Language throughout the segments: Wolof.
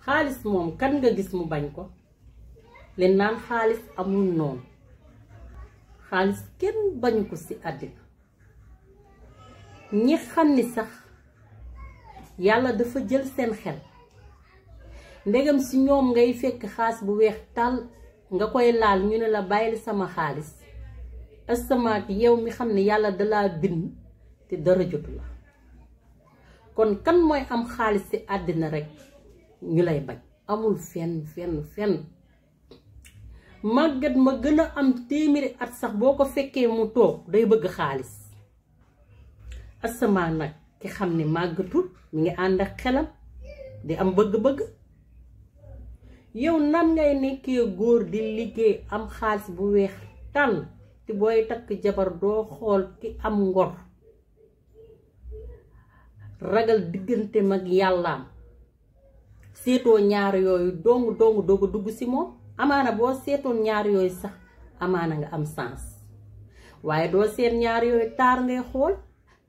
xaalis moom kan nga gis mu bañ ko leen naan xaalis amul noonu xaalis kenn bañ ko ci àddina ñi xam ni sax yàlla dafa jël seen xel ndegam ci ñoom ngay fekk xaas bu weex tàll nga koy laal ñu ne la bàyyil sama xaalis astamaak yow mi xam ne yàlla dalaa bind te dara jotu la kon kan mooy am xaalis ci àddina rekk ñu lay bañ amul fenn màggat ma gën a am téeméeri at sax boo ko fekkee mu toog day bëgg xaalis asamaan nag ki xam ne màggatul mi ngi ànd ak xelam di am bëgg-bëgg yow nan ngay nekkee góor di liggéey am xaalis bu weex tàll te booy takk jabar doo xool ki am ngor ragal diggante mag yàllaam seetoo ñaar yooyu dong doog a dugg ci moom amaana boo seetoon ñaar yooyu sax amaana nga am sens waaye doo seet ñaar yooyu taar ngay xool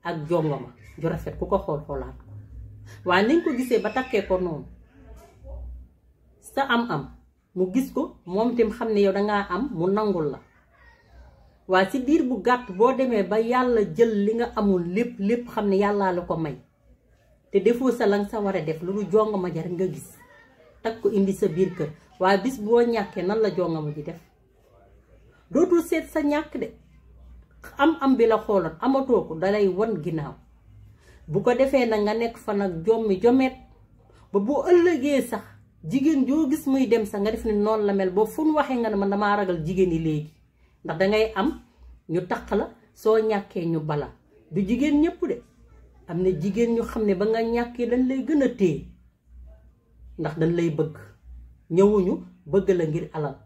ak jongoma ju rafet ku ko xoolaat ko waaye nañ ko gisee ba takkee ko noonu sa am mu gis ko moom tim xam ne yow dangaa am mu nangul la waaye ci diir bu gàtt boo demee ba yàlla jël li nga amul lépp xam ne yàllaa la ko may te defoo sa lang sa war a def lu lu jongama jar nga gis takk ko indi sa biir kër waaye bis boo ñàkkee nan la jongama ji def dootul seet sa ñàkk de am bi la xooloon amatoo ko dalay won ginnaaw bu ko defee nag nga nekk fa nag jomet ba bu ëllëgee sax jigéen joo gis muy dem sax nga def ni noonu la mel boo fu nu waxee nga ne man damaa ragal jigéen yi léegi ndax dangay am ñu taq la soo ñàkkee ñu bala du jigéen ñépp de am na jigéen ñu xam ne ba nga ñàkkee dañ lay gën a téye ndax dañ lay bëgg ñëwuñu bëgg la ngir alal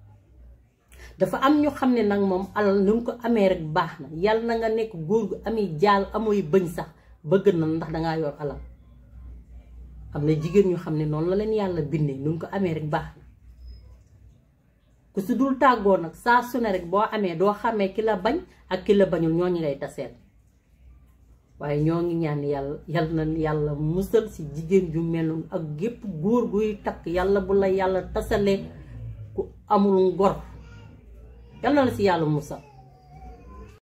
dafa am ñu xam ne nag moom alal nu ko amee rek baax na yàlla na nga nekk góor gu ami jaal amoy bëñ sax bëgg na ndax dangaa yor alal am na jigéen ñu xam ne noonu la leen yàlla bindee nu ko amee rek baax na ku si dul tàggoo nag saa su ne rek boo amee doo xamee ki la bañ ak ki la bañul ñooñu lay taseel waaye ñoo ngi ñaan yàlla na yàlla musal ci jigéen ju mel noonu ak gépp góor guy takk yàlla bu la yàlla tasalee ku amul ngor yàlla na la ci yàlla musal